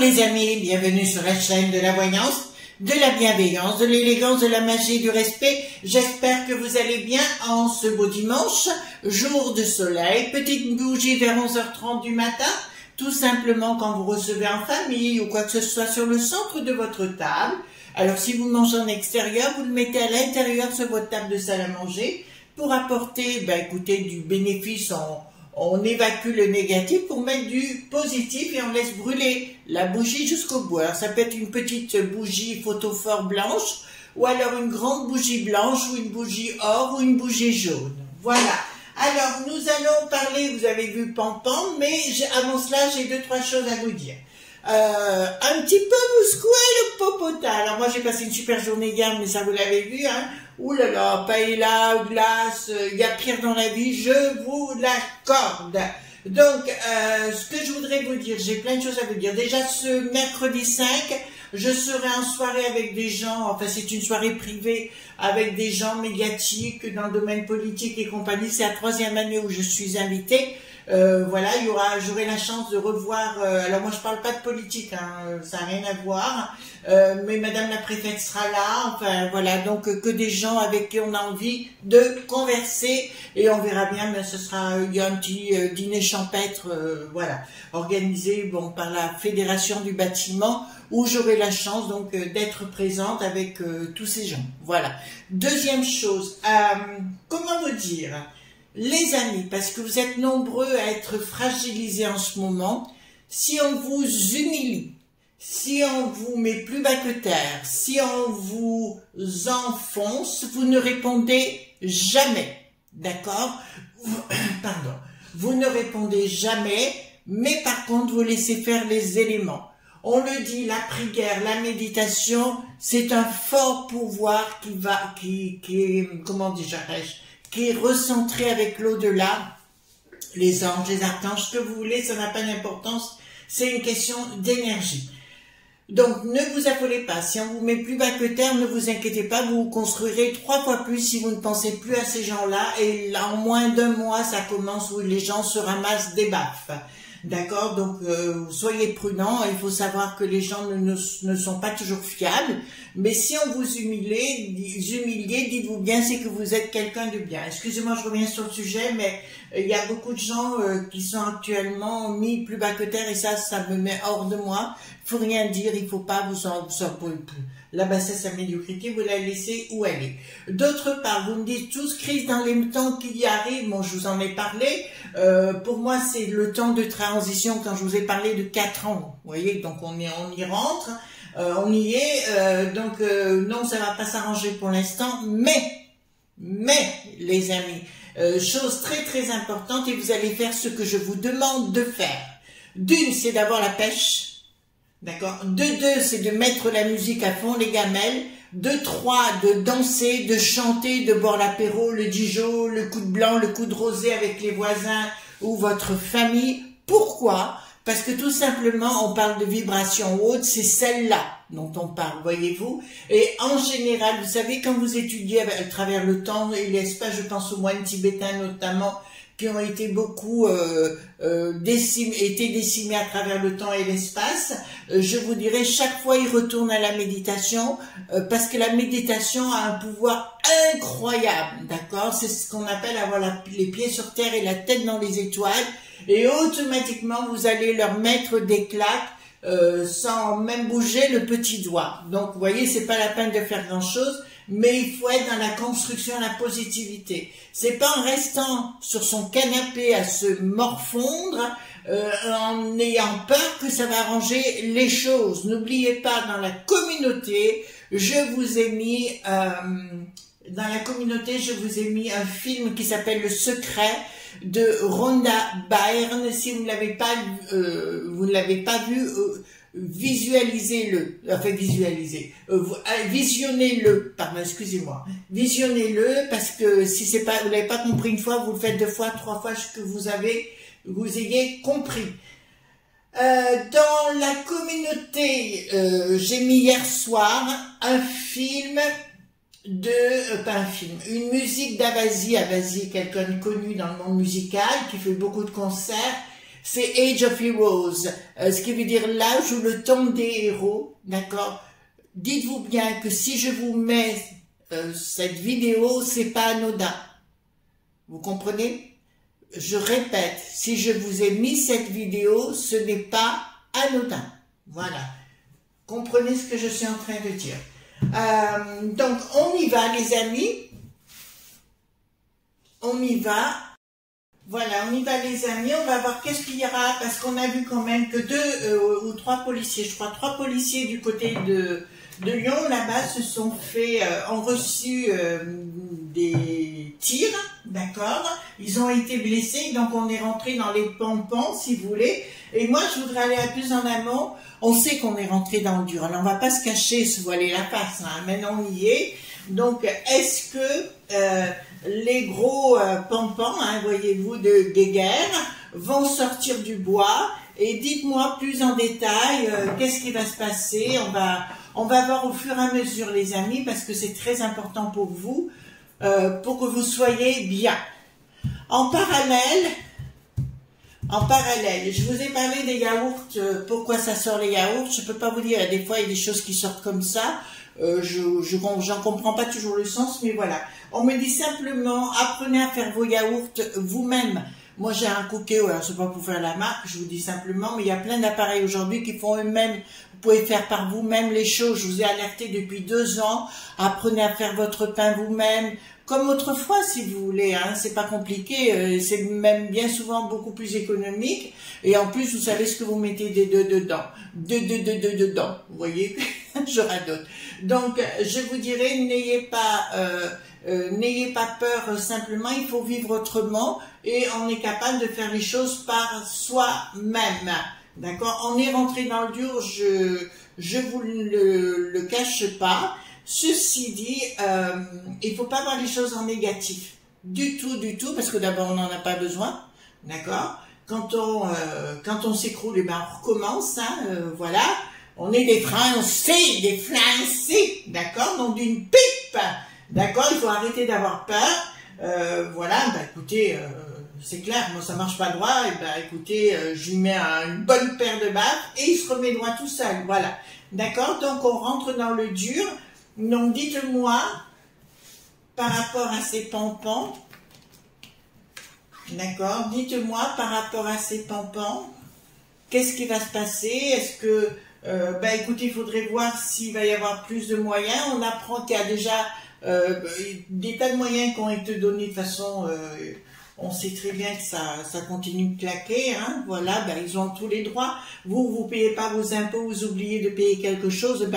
les amis, bienvenue sur la chaîne de la voyance, de la bienveillance, de l'élégance, de la magie, du respect. J'espère que vous allez bien en ce beau dimanche, jour de soleil, petite bougie vers 11h30 du matin, tout simplement quand vous recevez en famille ou quoi que ce soit sur le centre de votre table. Alors si vous mangez en extérieur, vous le mettez à l'intérieur sur votre table de salle à manger pour apporter, écoutez, du bénéfice. On évacue le négatif pour mettre du positif et on laisse brûler la bougie jusqu'au bout. Alors ça peut être une petite bougie photophore blanche ou alors une grande bougie blanche ou une bougie or ou une bougie jaune. Voilà. Alors nous allons parler, vous avez vu Pam-Pam, mais avant cela j'ai deux, trois choses à vous dire. Un petit peu vous secouer le popotin. Alors moi j'ai passé une super journée hier, mais ça vous l'avez vu, hein. Ouh là là, paella, glace, il y a pire dans la vie, je vous l'accorde. Donc, ce que je voudrais vous dire, j'ai plein de choses à vous dire. Déjà, ce mercredi 5, je serai en soirée avec des gens, enfin c'est une soirée privée, avec des gens médiatiques dans le domaine politique et compagnie. C'est la 3e année où je suis invitée. Voilà, j'aurai la chance de revoir, alors moi je parle pas de politique, hein, ça n'a rien à voir, mais Madame la préfète sera là, enfin voilà, donc que des gens avec qui on a envie de converser, et on verra bien, mais il y a un petit dîner champêtre, voilà, organisé par la Fédération du bâtiment, où j'aurai la chance donc d'être présente avec tous ces gens, voilà. Deuxième chose, comment vous dire? Les amis, parce que vous êtes nombreux à être fragilisés en ce moment, si on vous humilie, si on vous met plus bas que terre, si on vous enfonce, vous ne répondez jamais, d'accord? Pardon. Vous ne répondez jamais, mais par contre, vous laissez faire les éléments. On le dit, la prière, la méditation, c'est un fort pouvoir qui est, comment dirais-je, qui est recentré avec l'au-delà, les anges, les archanges, ce que vous voulez, ça n'a pas d'importance, c'est une question d'énergie. Donc ne vous affolez pas, si on vous met plus bas que terre, ne vous inquiétez pas, vous construirez 3 fois plus si vous ne pensez plus à ces gens-là, et là, en moins d'1 mois, ça commence où les gens se ramassent des baffes. D'accord, donc soyez prudents, il faut savoir que les gens ne sont pas toujours fiables, mais si on vous humilie, dites-vous bien, c'est que vous êtes quelqu'un de bien. Excusez-moi, je reviens sur le sujet, mais il y a beaucoup de gens qui sont actuellement mis plus bas que terre, et ça me met hors de moi. Il faut rien dire, il faut pas vous en la bassesse, la médiocrité, vous la laissez où elle est. D'autre part, vous me dites tous, crise dans les temps qui y arrivent, bon, je vous en ai parlé, pour moi, c'est le temps de transition quand je vous ai parlé de 4 ans, vous voyez, donc on y rentre, on y est, donc non, ça va pas s'arranger pour l'instant, mais, les amis, chose très très importante, et vous allez faire ce que je vous demande de faire. D'une, c'est d'avoir la pêche. D'accord. De 2, c'est de mettre la musique à fond, les gamelles. De 3, de danser, de chanter, de boire l'apéro, le Dijon, le coup de blanc, le coup de rosé avec les voisins ou votre famille. Pourquoi? Parce que tout simplement, on parle de vibration haute, c'est celle-là dont on parle, voyez-vous. Et en général, vous savez, quand vous étudiez à travers le temps et l'espace, je pense aux moines tibétains notamment, qui ont été beaucoup décimés à travers le temps et l'espace, je vous dirais, chaque fois ils retournent à la méditation, parce que la méditation a un pouvoir incroyable, d'accord? C'est ce qu'on appelle avoir les pieds sur terre et la tête dans les étoiles, et automatiquement vous allez leur mettre des claques sans même bouger le petit doigt. Donc vous voyez, c'est pas la peine de faire grand chose, mais il faut être dans la construction, la positivité. C'est pas en restant sur son canapé à se morfondre, en ayant peur que ça va arranger les choses. N'oubliez pas, dans la communauté, je vous ai mis un film qui s'appelle Le Secret de Rhonda Byrne. Si vous ne l'avez pas vu, visualisez-le, visionnez-le, pardon, excusez-moi, visionnez-le, parce que si vous l'avez pas compris une fois, vous le faites 2 fois, 3 fois, que vous ayez compris. Dans la communauté, j'ai mis hier soir un film une musique d'Avasi. Avasi est quelqu'un de connu dans le monde musical, qui fait beaucoup de concerts, c'est Age of Heroes, ce qui veut dire l'âge ou le temps des héros, d'accord? Dites-vous bien que si je vous mets cette vidéo, c'est pas anodin. Vous comprenez? Je répète, si je vous ai mis cette vidéo, ce n'est pas anodin. Voilà. Comprenez ce que je suis en train de dire. Donc, on y va, les amis. On y va. Voilà, on y va, les amis. On va voir qu'est-ce qu'il y aura, parce qu'on a vu quand même que 2 ou 3 policiers, je crois 3 policiers du côté de Lyon, là-bas, ont reçu des tirs, d'accord? Ils ont été blessés, donc on est rentré dans les pompons, si vous voulez. Et moi, je voudrais aller plus en amont. On sait qu'on est rentré dans le dur. Alors, on va pas se cacher, se voiler la face, hein. Maintenant, on y est. Donc, est-ce que les gros pompons, hein, voyez-vous, de guerre, vont sortir du bois? Et dites-moi plus en détail, qu'est-ce qui va se passer? On va voir au fur et à mesure, les amis, parce que c'est très important pour vous, pour que vous soyez bien. En parallèle, je vous ai parlé des yaourts, pourquoi ça sort les yaourts, je peux pas vous dire, des fois il y a des choses qui sortent comme ça, j'en comprends pas toujours le sens, mais voilà. On me dit simplement, apprenez à faire vos yaourts vous-même. Moi j'ai un cookéo, alors c'est pas pour faire la marque, je vous dis simplement, mais il y a plein d'appareils aujourd'hui qui font eux-mêmes. Vous pouvez faire par vous-même les choses, je vous ai alerté depuis 2 ans, apprenez à faire votre pain vous-même, comme autrefois si vous voulez, hein, c'est pas compliqué, c'est même bien souvent beaucoup plus économique, et en plus vous savez ce que vous mettez dedans, dedans, vous voyez, je radote. Donc je vous dirais, n'ayez pas peur, simplement il faut vivre autrement, et on est capable de faire les choses par soi-même. D'accord? On est rentré dans le dur, je vous le cache pas. Ceci dit, il faut pas voir les choses en négatif. Du tout, parce que d'abord on n'en a pas besoin. D'accord? Quand on s'écroule, eh ben on recommence, hein, voilà. On est des Français, d'accord? Donc d'une pipe, d'accord? Il faut arrêter d'avoir peur. Voilà, bah écoutez, c'est clair, moi ça marche pas droit, et ben écoutez, je lui mets une bonne paire de baffes et il se remet droit tout seul, voilà. D'accord? Donc on rentre dans le dur. Donc dites-moi, par rapport à ces pompons, d'accord? Dites-moi par rapport à ces pompons, qu'est-ce qui va se passer? Est-ce que, écoutez, il faudrait voir s'il va y avoir plus de moyens. On apprend qu'il y a déjà des tas de moyens qui ont été donnés de façon... on sait très bien que ça continue de claquer, hein, voilà, ils ont tous les droits. Vous payez pas vos impôts, vous oubliez de payer quelque chose,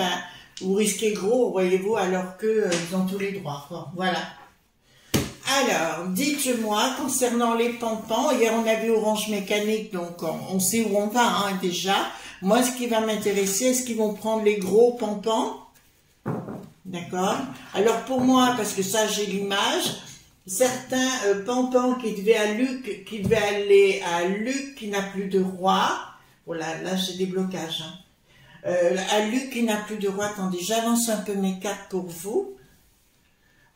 vous risquez gros, voyez-vous, alors que ils ont tous les droits, quoi. Voilà. Alors, dites-moi, concernant les pompons, hier on a vu Orange Mécanique, donc on sait où on va, hein, déjà. Moi, ce qui va m'intéresser, est-ce qu'ils vont prendre les gros pompons? D'accord? Alors, pour moi, parce que ça, j'ai l'image... Certains pompons qui devaient aller à Luc qui n'a plus de roi. Voilà, là j'ai des blocages. Hein. À Luc qui n'a plus de roi. Attendez, j'avance un peu mes cartes pour vous.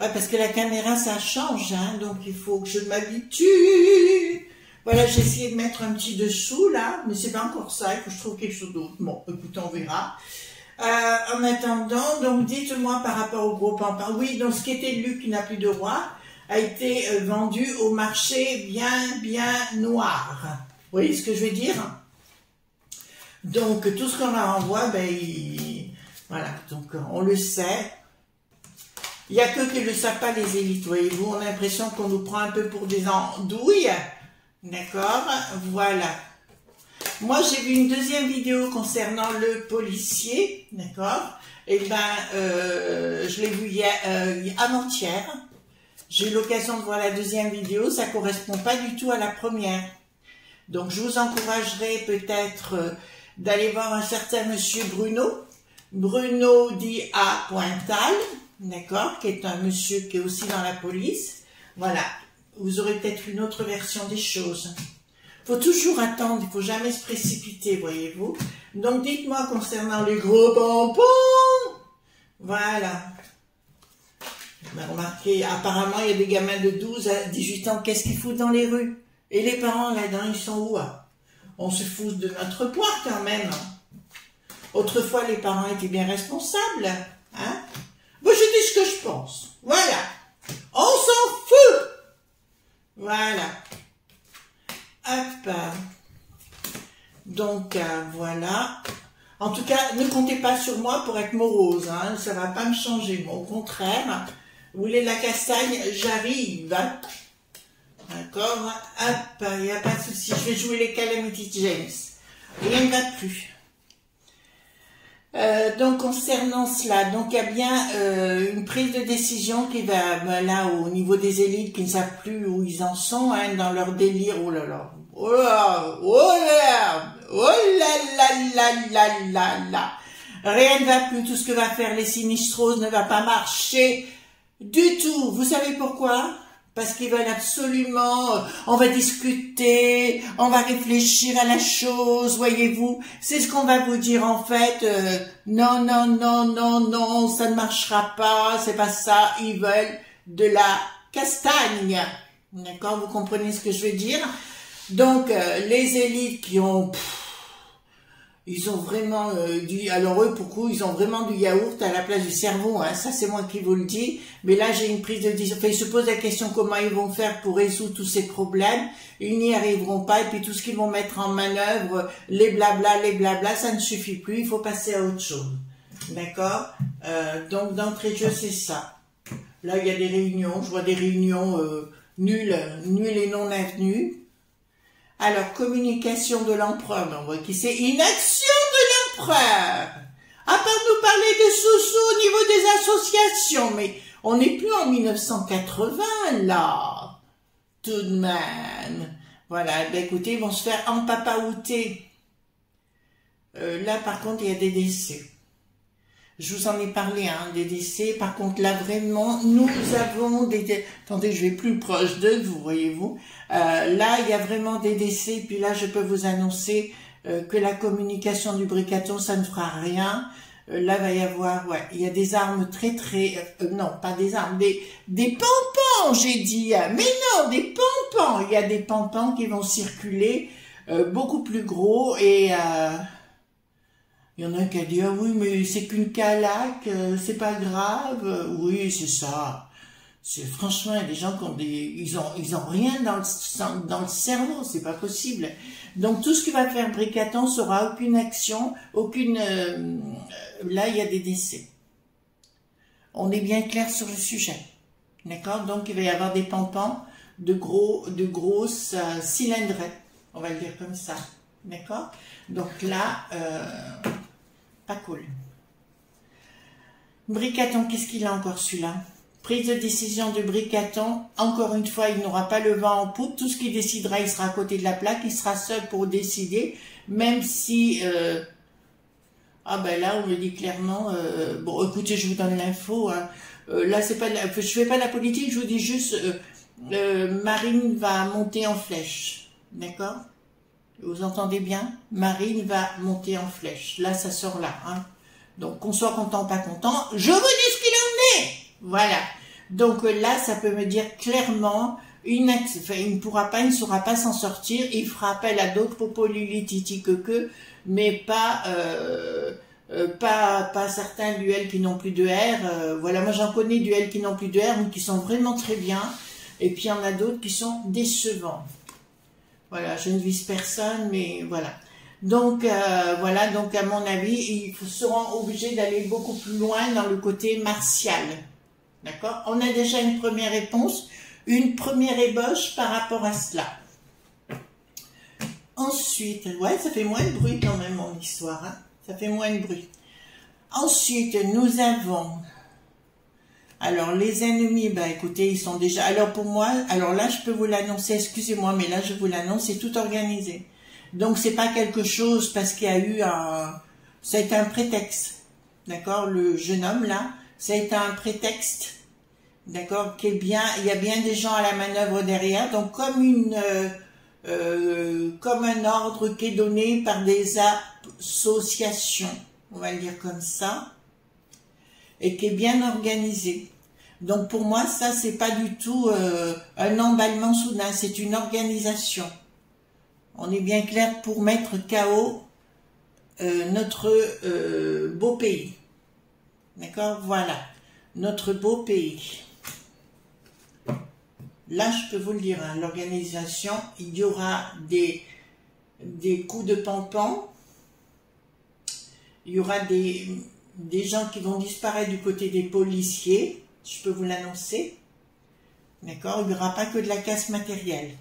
Ouais, parce que la caméra ça change, hein, donc il faut que je m'habitue. Voilà, j'ai essayé de mettre un petit dessous là, mais c'est pas encore ça. Il faut que je trouve quelque chose d'autre. Bon, écoutez, on verra. En attendant, donc dites-moi par rapport au gros pompon. Oui, donc ce qui était Luc qui n'a plus de roi a été vendu au marché bien noir. Vous voyez ce que je veux dire? Donc, tout ce qu'on leur envoie, voilà, donc on le sait. Il n'y a que qui ne le savent pas, les élites, voyez-vous. On a l'impression qu'on nous prend un peu pour des andouilles. D'accord? Voilà. Moi, j'ai vu une deuxième vidéo concernant le policier. D'accord? Et je l'ai vu avant-hier. J'ai eu l'occasion de voir la deuxième vidéo, ça ne correspond pas du tout à la première. Donc je vous encouragerai peut-être d'aller voir un certain monsieur Bruno dit à Pointal, d'accord, qui est un monsieur qui est aussi dans la police. Voilà, vous aurez peut-être une autre version des choses. Il faut toujours attendre, il ne faut jamais se précipiter, voyez-vous. Donc dites-moi concernant les gros pompons. Voilà. Remarquez, apparemment, il y a des gamins de 12 à 18 ans, qu'est-ce qu'ils foutent dans les rues? Et les parents, là-dedans, ils sont où? On se fout de notre poire quand même. Autrefois, les parents étaient bien responsables. Hein? Moi, je dis ce que je pense. Voilà. On s'en fout. Voilà. Hop. Donc, voilà. En tout cas, ne comptez pas sur moi pour être morose. Hein? Ça ne va pas me changer. Moi, au contraire, vous voulez de la castagne, j'arrive. D'accord? Hop, il n'y a pas de souci. Je vais jouer les Calamity James. Rien ne va plus. Donc concernant cela, donc il y a bien une prise de décision qui va là au niveau des élites qui ne savent plus où ils en sont hein, dans leur délire. Oh là là, oh là, oh là, oh là. Rien ne va plus. Tout ce que va faire les Sinistros ne va pas marcher du tout. Vous savez pourquoi? Parce qu'ils veulent absolument, on va discuter, on va réfléchir à la chose, voyez-vous. C'est ce qu'on va vous dire en fait. Non, non, non, non, non, ça ne marchera pas, c'est pas ça. Ils veulent de la castagne. D'accord, vous comprenez ce que je veux dire? Donc, les élites qui ont... ils ont vraiment alors eux, pour coup, ils ont vraiment du yaourt à la place du cerveau, hein. Ça c'est moi qui vous le dis. Mais là, j'ai une prise de décision. Enfin, ils se posent la question comment ils vont faire pour résoudre tous ces problèmes. Ils n'y arriveront pas. Et puis tout ce qu'ils vont mettre en manœuvre, les blabla, ça ne suffit plus. Il faut passer à autre chose. D'accord? Donc d'entrée de jeu, c'est ça. Là, il y a des réunions. Je vois des réunions nulles et non avenues. Alors, communication de l'empereur, on voit qui c'est inaction de l'empereur. À part nous parler de sous-sous au niveau des associations, mais on n'est plus en 1980, là. Tout de même. Voilà, ben écoutez, ils vont se faire empapaouter. Là, par contre, il y a des décès. Je vous en ai parlé, hein, des décès. Par contre, là, vraiment, nous avons des... Attendez, je vais plus proche d'eux, vous voyez-vous. Là, il y a vraiment des décès. Puis là, je peux vous annoncer que la communication du Bricaton, ça ne fera rien. Là, va y avoir... Ouais, il y a des armes très... non, pas des armes, des pampans, j'ai dit. Mais non, des pampans. Il y a des pampans qui vont circuler, beaucoup plus gros et... il y en a un qui a dit, ah oui, mais c'est qu'une calaque, c'est pas grave. Oui, c'est ça. Franchement, il y a des gens qui ont ils ont rien dans le cerveau, c'est pas possible. Donc, tout ce qui va faire Bricaton sera aucune action, aucune, là, il y a des décès. On est bien clair sur le sujet. D'accord? Donc, il va y avoir des pampans de grosses cylindrettes. On va le dire comme ça. D'accord? Donc là, pas cool. Bricaton, qu'est-ce qu'il a encore celui-là? Prise de décision de Bricaton. Encore une fois, il n'aura pas le vent en poupe. Tout ce qu'il décidera, il sera à côté de la plaque. Il sera seul pour décider. Même si... ah ben là, on me dit clairement... bon, écoutez, je vous donne l'info. Hein. Là, c'est pas je fais pas de la politique. Je vous dis juste... Marine va monter en flèche. D'accord? Vous entendez bien? Marine va monter en flèche. Là, ça sort là. Hein. Donc, qu'on soit content ou pas content, je vous dis ce qu'il en est. Voilà. Donc là, ça peut me dire clairement, il ne pourra pas, il ne saura pas s'en sortir. Il fera appel à d'autres popoli titi que, mais pas certains duels qui n'ont plus de R. Voilà, moi j'en connais duels qui n'ont plus de R, mais qui sont vraiment très bien. Et puis il y en a d'autres qui sont décevants. Voilà, je ne vise personne, mais voilà. Donc, voilà, donc à mon avis, ils seront obligés d'aller beaucoup plus loin dans le côté martial. D'accord? On a déjà une première réponse, une première ébauche par rapport à cela. Ensuite, ouais, ça fait moins de bruit quand même, mon histoire. Hein? Ça fait moins de bruit. Ensuite, nous avons... Alors, les ennemis, bah écoutez, ils sont déjà... Alors, pour moi, alors là, je peux vous l'annoncer, excusez-moi, mais là, je vous l'annonce, c'est tout organisé. Donc, c'est pas quelque chose parce qu'il y a eu un... Ça a été un prétexte, d'accord? Le jeune homme, là, ça a été un prétexte, d'accord? Qui est bien... Il y a bien des gens à la manœuvre derrière, donc comme comme un ordre qui est donné par des associations, on va le dire comme ça, et qui est bien organisé. Donc pour moi, ça, c'est pas du tout un emballement soudain, c'est une organisation. On est bien clair pour mettre KO notre beau pays. D'accord? Voilà. Notre beau pays. Là, je peux vous le dire, hein, l'organisation, il y aura des coups de pampan. Il y aura des gens qui vont disparaître du côté des policiers. Je peux vous l'annoncer. D'accord? Il n'y aura pas que de la casse matérielle.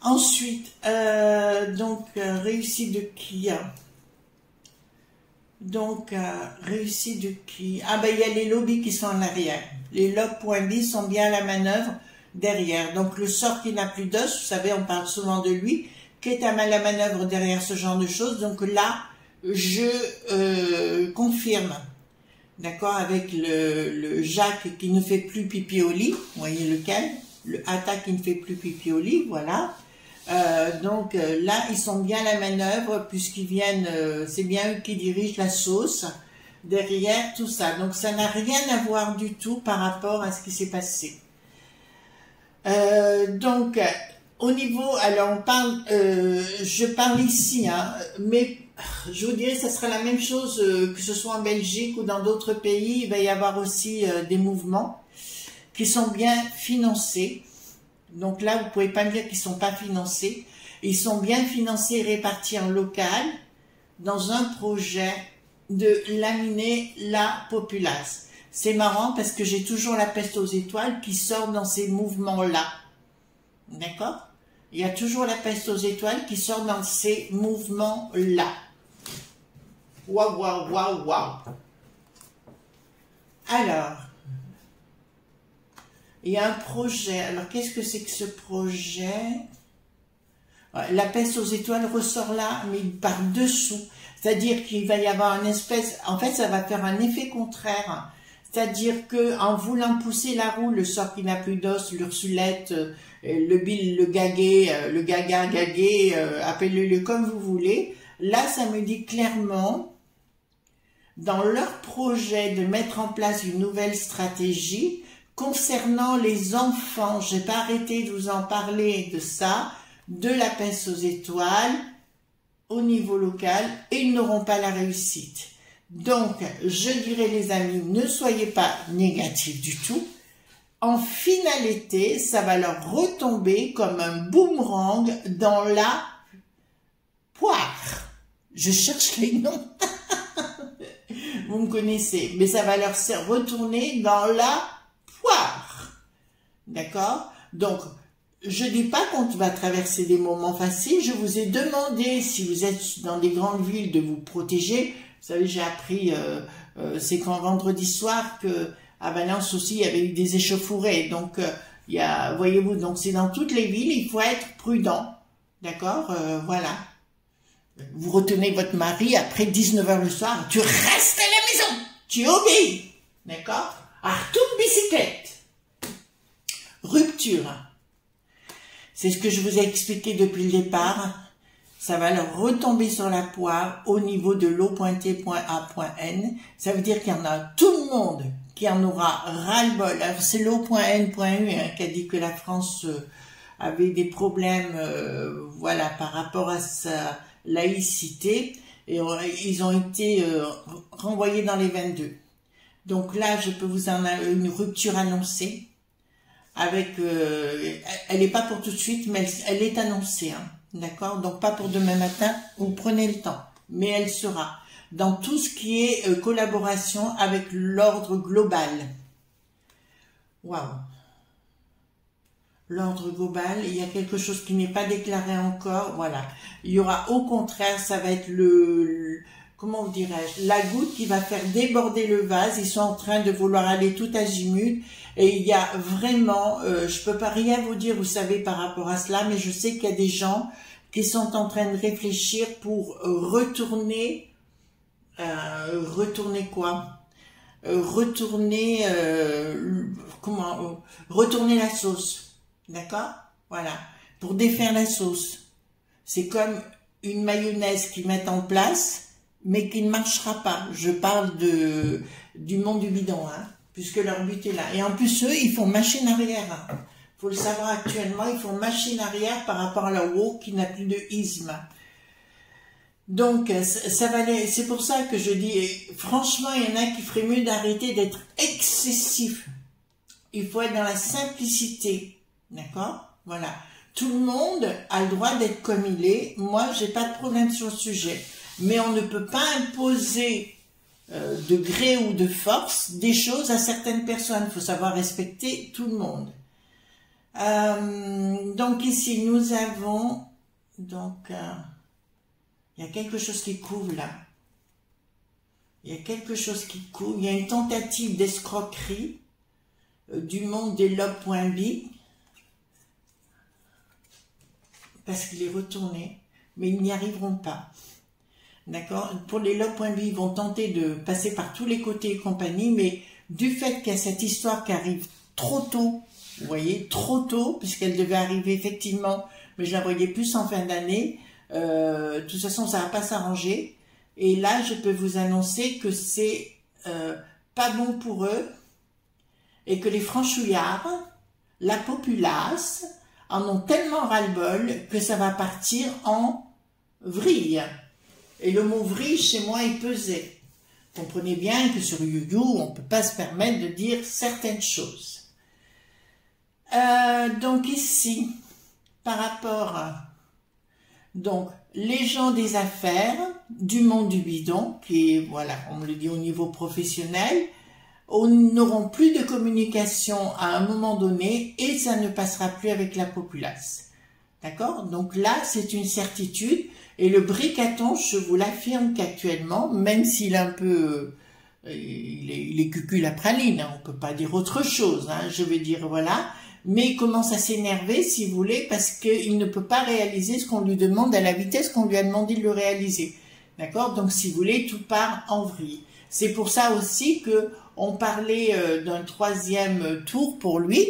Ensuite, réussite de qui? Donc, réussite de qui? Ah ben, il y a les lobbies qui sont en arrière. Les lobbies sont bien à la manœuvre derrière. Donc, le sort qui n'a plus d'os, vous savez, on parle souvent de lui, qui est à la manœuvre derrière ce genre de choses. Donc là, je confirme. D'accord, avec le Jacques qui ne fait plus pipi au lit, vous voyez lequel? Le Atta qui ne fait plus pipi au lit, voilà. Là, ils sont bien à la manœuvre puisqu'ils viennent, c'est bien eux qui dirigent la sauce derrière tout ça. Donc, ça n'a rien à voir du tout par rapport à ce qui s'est passé. Au niveau, alors on parle, je parle ici, hein, mais je vous dirais que ça sera la même chose que ce soit en Belgique ou dans d'autres pays. Il va y avoir aussi des mouvements qui sont bien financés. Donc là, vous pouvez pas me dire qu'ils sont pas financés. Ils sont bien financés et répartis en local dans un projet de laminer la populace. C'est marrant parce que j'ai toujours la peste aux étoiles qui sort dans ces mouvements-là. D'accord? Il y a toujours la peste aux étoiles qui sort dans ces mouvements-là. Waouh, waouh, waouh, waouh. Alors, il y a un projet. Alors, qu'est-ce que c'est que ce projet? La peste aux étoiles ressort là, mais par dessous. C'est-à-dire qu'il va y avoir une espèce... En fait, ça va faire un effet contraire. C'est-à-dire que en voulant pousser la roue, le sort qui n'a plus d'os, l'Ursulette, le Bill, le Gaguet, le Gaga, Gaguet, appelez-le comme vous voulez. Là, ça me dit clairement, dans leur projet de mettre en place une nouvelle stratégie, concernant les enfants, j'ai pas arrêté de vous en parler de ça, de la peste aux étoiles, au niveau local, et ils n'auront pas la réussite. Donc, je dirais les amis, ne soyez pas négatifs du tout. En finalité, ça va leur retomber comme un boomerang dans la poire. Je cherche les noms. Vous me connaissez. Mais ça va leur retourner dans la poire. D'accord? Donc, je dis pas qu'on va traverser des moments faciles. Je vous ai demandé, si vous êtes dans des grandes villes, de vous protéger. Vous savez, j'ai appris, c'est quand vendredi soir que à Valence aussi, il y avait eu des échauffourées. Donc, il y a, voyez-vous, donc c'est dans toutes les villes, il faut être prudent. D'accord? Voilà. Vous retenez votre mari après 19 h le soir, tu restes à la maison, tu obéis. D'accord? Retourne bicyclette. Rupture. C'est ce que je vous ai expliqué depuis le départ. Ça va leur retomber sur la poire au niveau de l'eau pointée point A point N. Ça veut dire qu'il y en a tout le monde qui en aura ras-le-bol. Alors c'est l'eau.n.u qui a dit que la France avait des problèmes voilà, par rapport à sa laïcité. Et ils ont été renvoyés dans les 22. Donc là, je peux vous en avoir une rupture annoncée. Avec, elle n'est pas pour tout de suite, mais elle est annoncée. Hein. D'accord? Donc pas pour demain matin, vous prenez le temps. Mais elle sera dans tout ce qui est collaboration avec l'ordre global. Waouh! L'ordre global, il y a quelque chose qui n'est pas déclaré encore. Voilà. Il y aura au contraire, ça va être comment vous dirais-je, la goutte qui va faire déborder le vase. Ils sont en train de vouloir aller tout azimut. Et il y a vraiment, je peux pas rien vous dire, vous savez, par rapport à cela, mais je sais qu'il y a des gens qui sont en train de réfléchir pour retourner quoi? Retourner retourner la sauce, d'accord? Voilà, pour défaire la sauce. C'est comme une mayonnaise qu'ils mettent en place, mais qui ne marchera pas. Je parle du monde du bidon, hein, puisque leur but est là. Et en plus, eux, ils font machine arrière. Hein. faut le savoir actuellement, ils font machine arrière par rapport à la WoW qui n'a plus de isme. Donc, c'est pour ça que je dis, franchement, il y en a qui ferait mieux d'arrêter d'être excessif. Il faut être dans la simplicité, d'accord? Voilà. Tout le monde a le droit d'être comme il est. Moi, j'ai pas de problème sur le sujet. Mais on ne peut pas imposer de gré ou de force des choses à certaines personnes. Il faut savoir respecter tout le monde. Donc ici, nous avons... Donc, il y a quelque chose qui couvre là. Il y a quelque chose qui couvre. Il y a une tentative d'escroquerie du monde des lobes.bi. Parce qu'il est retourné, mais ils n'y arriveront pas. D'accord? Pour les lobes.bi, ils vont tenter de passer par tous les côtés et compagnie, mais du fait qu'il y a cette histoire qui arrive trop tôt, vous voyez, trop tôt, puisqu'elle devait arriver effectivement, mais je la voyais plus en fin d'année, de toute façon, ça va pas s'arranger. Et là, je peux vous annoncer que c'est pas bon pour eux, et que les franchouillards, la populace, en ont tellement ras-le-bol que ça va partir en vrille. Et le mot vrille, chez moi, est pesé. Comprenez bien que sur YouYou, on ne peut pas se permettre de dire certaines choses. Donc ici, par rapport à donc, les gens des affaires, du monde du bidon, qui est, voilà, on me le dit au niveau professionnel, n'auront plus de communication à un moment donné et ça ne passera plus avec la populace. D'accord? Donc là, c'est une certitude. Et le bricaton, je vous l'affirme qu'actuellement, même s'il est un peu... il est cucul à praline, hein, on peut pas dire autre chose, hein, je vais dire voilà, mais il commence à s'énerver, si vous voulez, parce qu'il ne peut pas réaliser ce qu'on lui demande à la vitesse qu'on lui a demandé de le réaliser. D'accord? Donc, si vous voulez, tout part en vrille. C'est pour ça aussi que on parlait d'un troisième tour pour lui,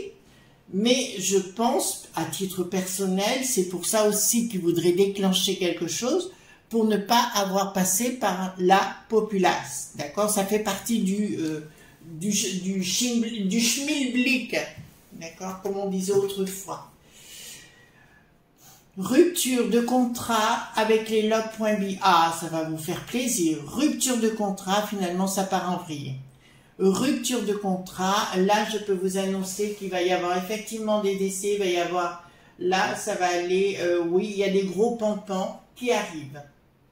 mais je pense, à titre personnel, c'est pour ça aussi qu'il voudrait déclencher quelque chose pour ne pas avoir passé par la populace. D'accord? Ça fait partie du schmilblick, d'accord? Comme on disait autrefois. Rupture de contrat avec les lobes.bi. Ah, ça va vous faire plaisir. Rupture de contrat, finalement, ça part en vrille. Rupture de contrat, là, je peux vous annoncer qu'il va y avoir effectivement des décès, il va y avoir, là, ça va aller, oui, il y a des gros pampans qui arrivent.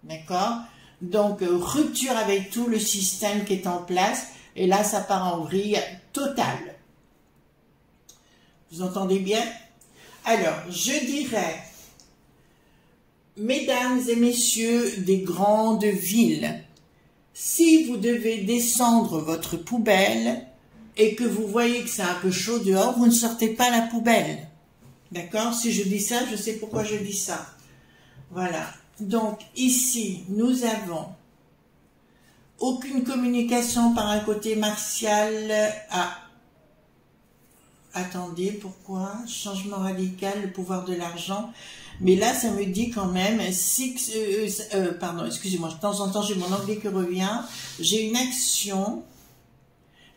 D'accord? Donc, rupture avec tout le système qui est en place, et là, ça part en vrille totale. Vous entendez bien? Alors, je dirais... Mesdames et messieurs des grandes villes, si vous devez descendre votre poubelle et que vous voyez que c'est un peu chaud dehors, vous ne sortez pas la poubelle. D'accord? Si je dis ça, je sais pourquoi je dis ça. Voilà. Donc, ici, nous avons aucune communication par un côté martial à... Attendez, pourquoi? Changement radical, le pouvoir de l'argent... Mais là, ça me dit quand même, pardon, excusez-moi, de temps en temps, j'ai mon anglais qui revient. J'ai une action,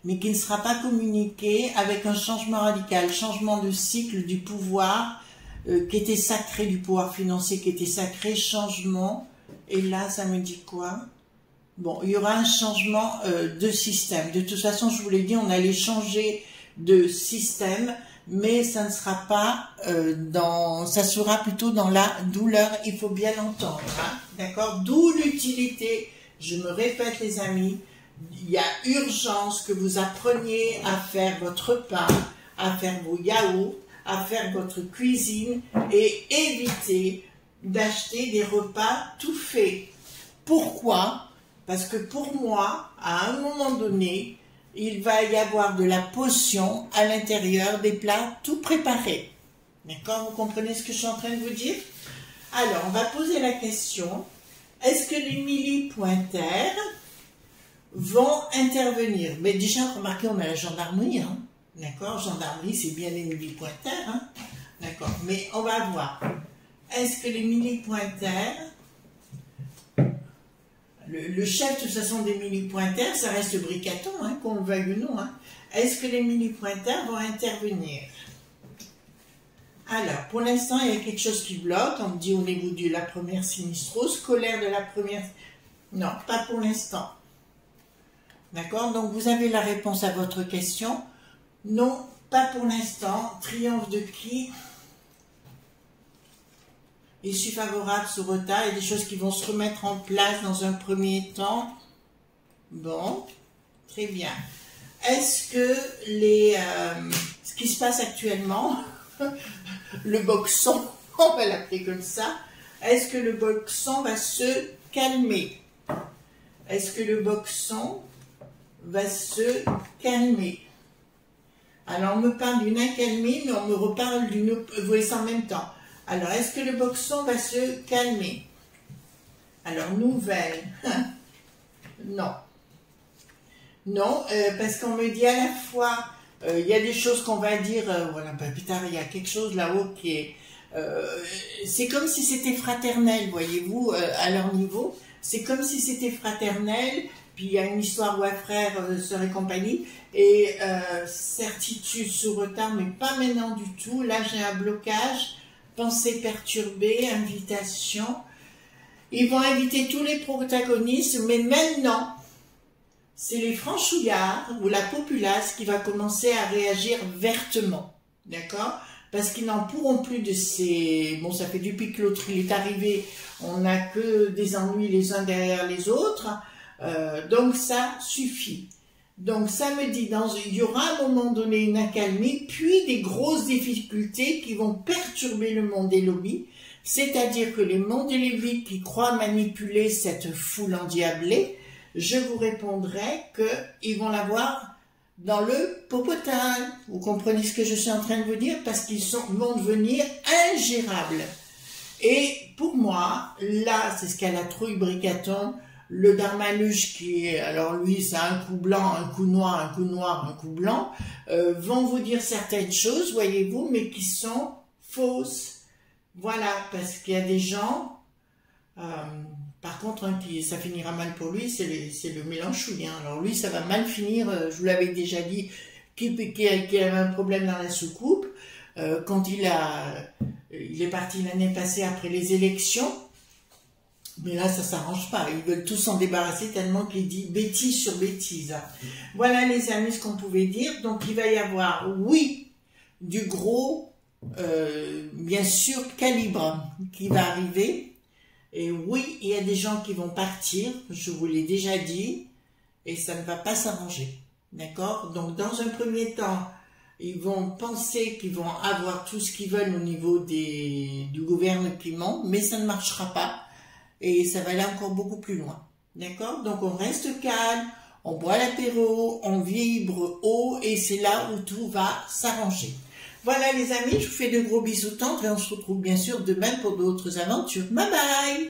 mais qui ne sera pas communiquée avec un changement radical, changement de cycle du pouvoir qui était sacré, du pouvoir financier qui était sacré, changement. Et là, ça me dit quoi? Bon, il y aura un changement de système. De toute façon, je vous l'ai dit, on allait changer de système. Mais ça ne sera pas ça sera plutôt dans la douleur, il faut bien l'entendre, hein, d'accord? D'où l'utilité, je me répète les amis, il y a urgence que vous appreniez à faire votre pain, à faire vos yaourts, à faire votre cuisine et éviter d'acheter des repas tout faits. Pourquoi? Parce que pour moi, à un moment donné, il va y avoir de la potion à l'intérieur des plats tout préparés. D'accord? Vous comprenez ce que je suis en train de vous dire? Alors, on va poser la question. Est-ce que les millipointaires vont intervenir? Mais déjà, remarquez, on a la gendarmerie. Hein? D'accord? Gendarmerie, c'est bien les millipointaires. Hein? D'accord? Mais on va voir. Est-ce que les millipointaires... Le chef, de toute façon, des millipointaires, ça reste bricaton, hein, qu'on le veuille ou non. Hein. Est-ce que les millipointaires vont intervenir? Alors, pour l'instant, il y a quelque chose qui bloque. On me dit au niveau de la première sinistrose, colère de la première... Non, pas pour l'instant. D'accord? Donc, vous avez la réponse à votre question. Non, pas pour l'instant. Triomphe de qui? Issue favorable sous retard. Il y a des choses qui vont se remettre en place dans un premier temps. Bon, très bien. Est-ce que ce qui se passe actuellement, le boxon, on va l'appeler comme ça, est-ce que le boxon va se calmer? Est-ce que le boxon va se calmer? Alors, on me parle d'une accalmie, mais on me reparle d'une... Vous voyez ça en même temps. Alors, est-ce que le boxon va se calmer? Alors, nouvelle. Non. Non, parce qu'on me dit à la fois, il y a des choses qu'on va dire, voilà, ben, putain, il y a quelque chose là-haut qui est... c'est comme si c'était fraternel, voyez-vous, à leur niveau. C'est comme si c'était fraternel, puis il y a une histoire où un frère, sœur et compagnie, et certitude sous retard, mais pas maintenant du tout. Là, j'ai un blocage, pensée perturbée, invitation. Ils vont inviter tous les protagonistes, mais maintenant, c'est les franchouillards ou la populace qui va commencer à réagir vertement, d'accord? Parce qu'ils n'en pourront plus de ces... Bon, ça fait depuis que l'autre il est arrivé, on n'a que des ennuis les uns derrière les autres, donc ça suffit. Donc ça me dit, il y aura à un moment donné une accalmie, puis des grosses difficultés qui vont perturber le monde des lobbies, c'est-à-dire que les mondélévites qui croient manipuler cette foule endiablée, je vous répondrai qu'ils vont l'avoir dans le popotin. Vous comprenez ce que je suis en train de vous dire? Parce qu'ils vont devenir ingérables. Et pour moi, là, c'est ce qu'a la trouille Bricaton, le Darmanuge qui est, alors lui, c'est un coup blanc, un coup noir, un coup noir, un coup blanc, vont vous dire certaines choses, voyez-vous, mais qui sont fausses. Voilà, parce qu'il y a des gens... par contre, hein, ça finira mal pour lui, c'est le Mélenchouien. Alors lui, ça va mal finir, je vous l'avais déjà dit, qu'il avait un problème dans la soucoupe. Quand il est parti l'année passée après les élections, mais là, ça s'arrange pas. Ils veulent tous s'en débarrasser tellement qu'il dit bêtise sur bêtise. Voilà, les amis, ce qu'on pouvait dire. Donc, il va y avoir, oui, du gros, bien sûr, calibre qui va arriver. Et oui, il y a des gens qui vont partir, je vous l'ai déjà dit, et ça ne va pas s'arranger. D'accord? Donc, dans un premier temps, ils vont penser qu'ils vont avoir tout ce qu'ils veulent au niveau du gouvernement, mais ça ne marchera pas. Et ça va aller encore beaucoup plus loin. D'accord? Donc, on reste calme, on boit l'apéro, on vibre haut, et c'est là où tout va s'arranger. Voilà les amis, je vous fais de gros bisous tendres et on se retrouve bien sûr demain pour d'autres aventures. Bye bye!